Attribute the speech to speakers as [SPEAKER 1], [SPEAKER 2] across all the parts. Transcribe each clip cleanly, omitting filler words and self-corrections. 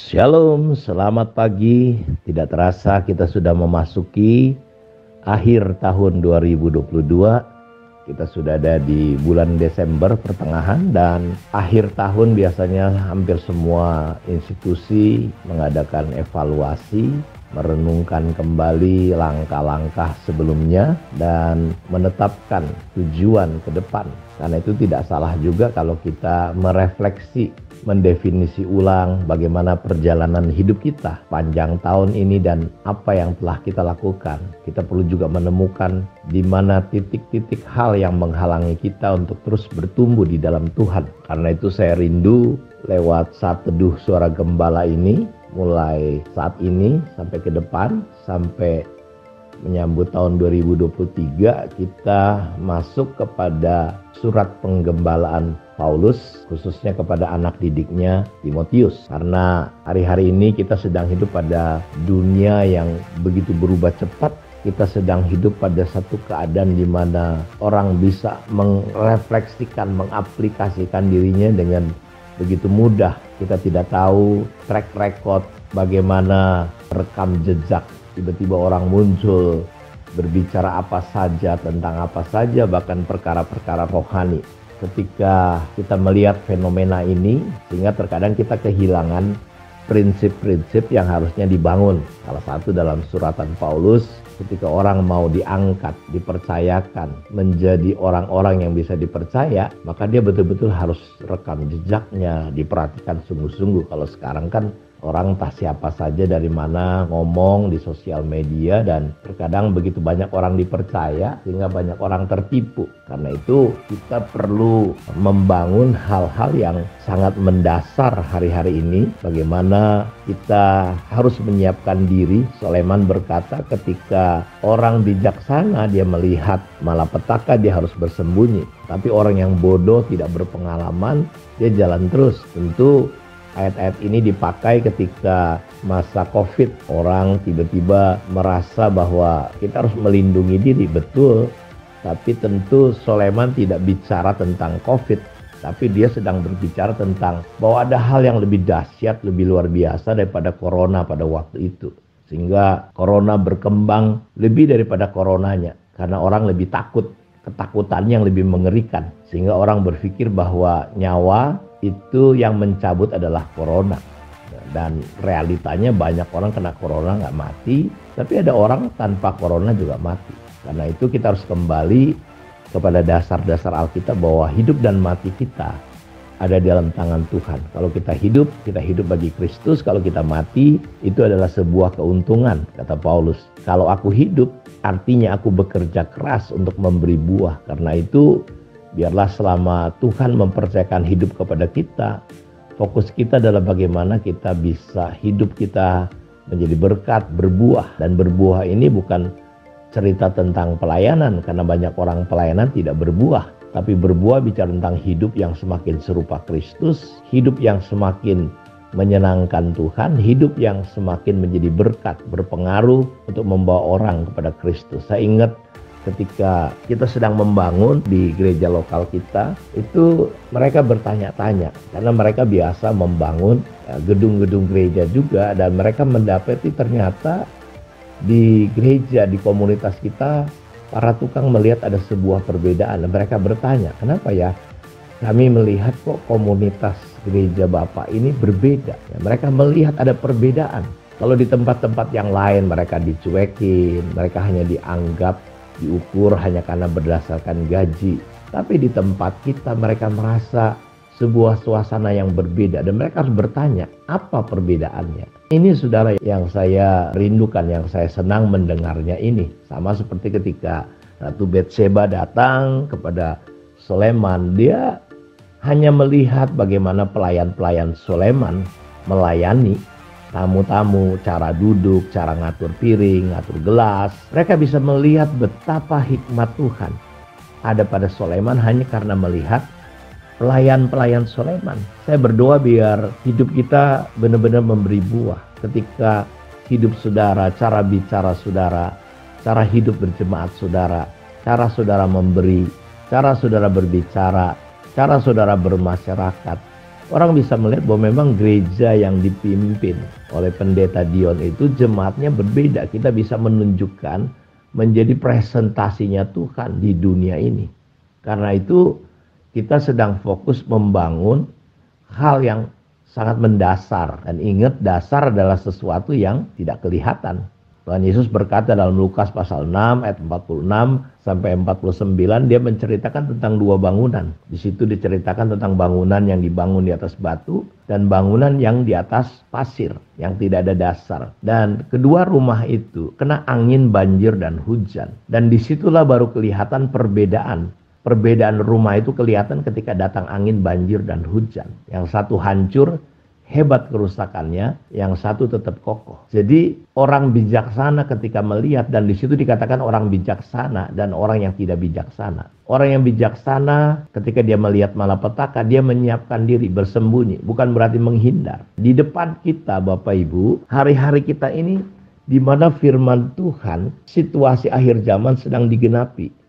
[SPEAKER 1] Shalom, selamat pagi. Tidak terasa kita sudah memasuki akhir tahun 2022. Kita sudah ada di bulan Desember pertengahan, dan akhir tahun biasanya hampir semua institusi mengadakan evaluasi, merenungkan kembali langkah-langkah sebelumnya dan menetapkan tujuan ke depan. Karena itu tidak salah juga kalau kita merefleksi, mendefinisi ulang bagaimana perjalanan hidup kita panjang tahun ini dan apa yang telah kita lakukan. Kita perlu juga menemukan di mana titik-titik hal yang menghalangi kita untuk terus bertumbuh di dalam Tuhan. Karena itu saya rindu lewat Saat Teduh Suara Gembala ini, mulai saat ini sampai ke depan, sampai menyambut tahun 2023, kita masuk kepada surat penggembalaan Paulus, khususnya kepada anak didiknya Timotius. Karena hari-hari ini kita sedang hidup pada dunia yang begitu berubah cepat. Kita sedang hidup pada satu keadaan di mana orang bisa merefleksikan, mengaplikasikan dirinya dengan begitu mudah. Kita tidak tahu track record, bagaimana rekam jejak. Tiba-tiba orang muncul berbicara apa saja, tentang apa saja, bahkan perkara-perkara rohani. Ketika kita melihat fenomena ini, sehingga terkadang kita kehilangan prinsip-prinsip yang harusnya dibangun. Salah satu dalam suratan Paulus, ketika orang mau diangkat, dipercayakan menjadi orang-orang yang bisa dipercaya, maka dia betul-betul harus rekam jejaknya, diperhatikan sungguh-sungguh. Kalau sekarang kan orang entah siapa saja dari mana ngomong di sosial media, dan terkadang begitu banyak orang dipercaya sehingga banyak orang tertipu. Karena itu kita perlu membangun hal-hal yang sangat mendasar hari-hari ini. Bagaimana kita harus menyiapkan diri. Soleman berkata, ketika orang bijaksana dia melihat malapetaka, dia harus bersembunyi. Tapi orang yang bodoh, tidak berpengalaman, dia jalan terus. Tentu ayat-ayat ini dipakai ketika masa COVID. Orang tiba-tiba merasa bahwa kita harus melindungi diri, betul. Tapi tentu Soleman tidak bicara tentang COVID, tapi dia sedang berbicara tentang bahwa ada hal yang lebih dahsyat, lebih luar biasa daripada corona pada waktu itu. Sehingga corona berkembang lebih daripada coronanya, karena orang lebih takut, ketakutannya yang lebih mengerikan. Sehingga orang berpikir bahwa nyawa itu yang mencabut adalah corona. Dan realitanya banyak orang kena corona nggak mati, tapi ada orang tanpa corona juga mati. Karena itu kita harus kembali kepada dasar-dasar Alkitab bahwa hidup dan mati kita ada di dalam tangan Tuhan. Kalau kita hidup bagi Kristus. Kalau kita mati, itu adalah sebuah keuntungan, kata Paulus. Kalau aku hidup, artinya aku bekerja keras untuk memberi buah. Karena itu biarlah selama Tuhan mempercayakan hidup kepada kita, fokus kita adalah bagaimana kita bisa hidup kita menjadi berkat, berbuah. Dan berbuah ini bukan cerita tentang pelayanan, karena banyak orang pelayanan tidak berbuah. Tapi berbuah bicara tentang hidup yang semakin serupa Kristus, hidup yang semakin menyenangkan Tuhan, hidup yang semakin menjadi berkat, berpengaruh untuk membawa orang kepada Kristus. Saya ingat ketika kita sedang membangun di gereja lokal kita, itu mereka bertanya-tanya, karena mereka biasa membangun gedung-gedung gereja juga, dan mereka mendapati ternyata di gereja, di komunitas kita, para tukang melihat ada sebuah perbedaan. Dan mereka bertanya, kenapa ya kami melihat kok komunitas gereja Bapak ini berbeda? Ya, mereka melihat ada perbedaan. Kalau di tempat-tempat yang lain mereka dicuekin, mereka hanya dianggap, diukur hanya karena berdasarkan gaji. Tapi di tempat kita mereka merasa sebuah suasana yang berbeda, dan mereka harus bertanya, apa perbedaannya? Ini saudara yang saya rindukan, yang saya senang mendengarnya ini. Sama seperti ketika Ratu Betseba datang kepada Soleman, dia hanya melihat bagaimana pelayan-pelayan Soleman melayani tamu-tamu, cara duduk, cara ngatur piring, ngatur gelas. Mereka bisa melihat betapa hikmat Tuhan ada pada Soleman hanya karena melihat pelayan-pelayan Soleman. Saya berdoa biar hidup kita benar-benar memberi buah. Ketika hidup saudara, cara bicara saudara, cara hidup berjemaat saudara, cara saudara memberi, cara saudara berbicara, cara saudara bermasyarakat, orang bisa melihat bahwa memang gereja yang dipimpin oleh pendeta Dion itu jemaatnya berbeda. Kita bisa menunjukkan menjadi presentasinya Tuhan di dunia ini. Karena itu kita sedang fokus membangun hal yang sangat mendasar. Dan ingat, dasar adalah sesuatu yang tidak kelihatan. Tuhan Yesus berkata dalam Lukas pasal 6 ayat 46 sampai 49, dia menceritakan tentang dua bangunan. Di situ diceritakan tentang bangunan yang dibangun di atas batu dan bangunan yang di atas pasir yang tidak ada dasar. Dan kedua rumah itu kena angin, banjir dan hujan. Dan disitulah baru kelihatan perbedaan. Perbedaan rumah itu kelihatan ketika datang angin, banjir dan hujan. Yang satu hancur, hebat kerusakannya, yang satu tetap kokoh. Jadi orang bijaksana ketika melihat, dan di situ dikatakan orang bijaksana dan orang yang tidak bijaksana. Orang yang bijaksana ketika dia melihat malapetaka, dia menyiapkan diri bersembunyi, bukan berarti menghindar. Di depan kita Bapak Ibu, hari-hari kita ini di mana firman Tuhan, situasi akhir zaman sedang digenapi.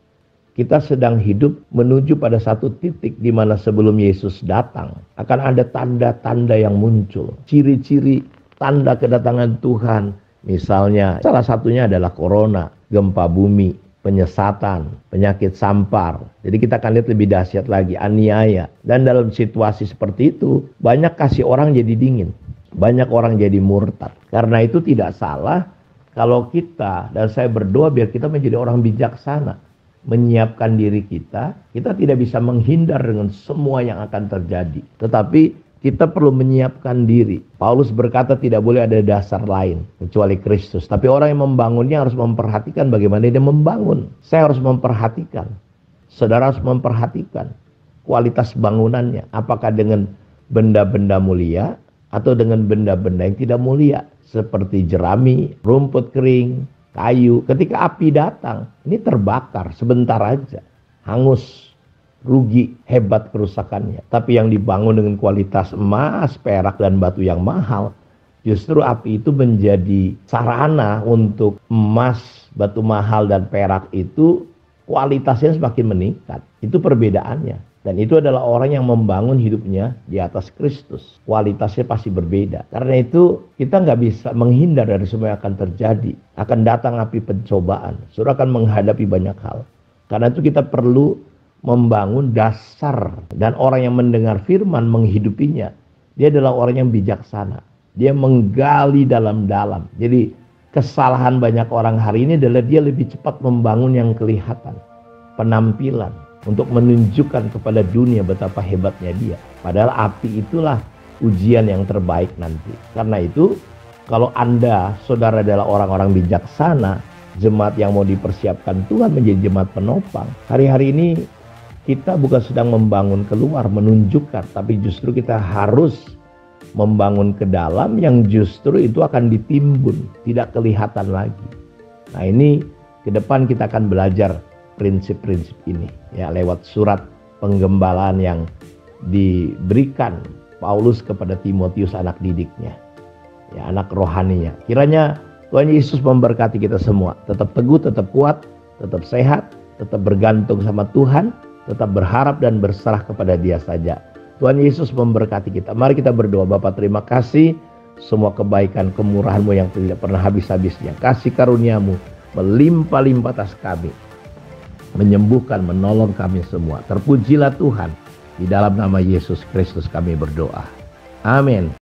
[SPEAKER 1] Kita sedang hidup menuju pada satu titik di mana sebelum Yesus datang akan ada tanda-tanda yang muncul. Ciri-ciri tanda kedatangan Tuhan. Misalnya salah satunya adalah corona, gempa bumi, penyesatan, penyakit sampar. Jadi kita akan lihat lebih dahsyat lagi, aniaya. Dan dalam situasi seperti itu banyak kasih orang jadi dingin. Banyak orang jadi murtad. Karena itu tidak salah kalau kita, dan saya berdoa biar kita menjadi orang bijaksana. Menyiapkan diri kita tidak bisa menghindar dengan semua yang akan terjadi. Tetapi kita perlu menyiapkan diri. Paulus berkata tidak boleh ada dasar lain kecuali Kristus. Tapi orang yang membangunnya harus memperhatikan bagaimana dia membangun. Saya harus memperhatikan. Saudara harus memperhatikan kualitas bangunannya. Apakah dengan benda-benda mulia atau dengan benda-benda yang tidak mulia. Seperti jerami, rumput kering, kayu. Ketika api datang, ini terbakar sebentar aja, hangus, rugi, hebat kerusakannya. Tapi yang dibangun dengan kualitas emas, perak dan batu yang mahal, justru api itu menjadi sarana untuk emas, batu mahal dan perak itu kualitasnya semakin meningkat. Itu perbedaannya. Dan itu adalah orang yang membangun hidupnya di atas Kristus. Kualitasnya pasti berbeda. Karena itu kita nggak bisa menghindar dari semua yang akan terjadi. Akan datang api pencobaan. Saudara akan menghadapi banyak hal. Karena itu kita perlu membangun dasar. Dan orang yang mendengar firman menghidupinya. Dia adalah orang yang bijaksana. Dia menggali dalam-dalam. Jadi kesalahan banyak orang hari ini adalah dia lebih cepat membangun yang kelihatan. Penampilan. Untuk menunjukkan kepada dunia betapa hebatnya dia. Padahal api itulah ujian yang terbaik nanti. Karena itu kalau Anda, saudara adalah orang-orang bijaksana, jemaat yang mau dipersiapkan Tuhan menjadi jemaat penopang. Hari-hari ini kita bukan sedang membangun keluar, menunjukkan. Tapi justru kita harus membangun ke dalam yang justru itu akan ditimbun. Tidak kelihatan lagi. Nah ini ke depan kita akan belajar prinsip-prinsip ini ya lewat surat penggembalaan yang diberikan Paulus kepada Timotius anak didiknya ya, anak rohaninya. Kiranya Tuhan Yesus memberkati kita semua, tetap teguh, tetap kuat, tetap sehat, tetap bergantung sama Tuhan, tetap berharap dan berserah kepada Dia saja. Tuhan Yesus memberkati kita. Mari kita berdoa. Bapa, terima kasih semua kebaikan kemurahan-Mu yang tidak pernah habis-habisnya. Kasih karunia-Mu melimpah-limpah atas kami, menyembuhkan, menolong kami semua. Terpujilah Tuhan. Di dalam nama Yesus Kristus kami berdoa. Amin.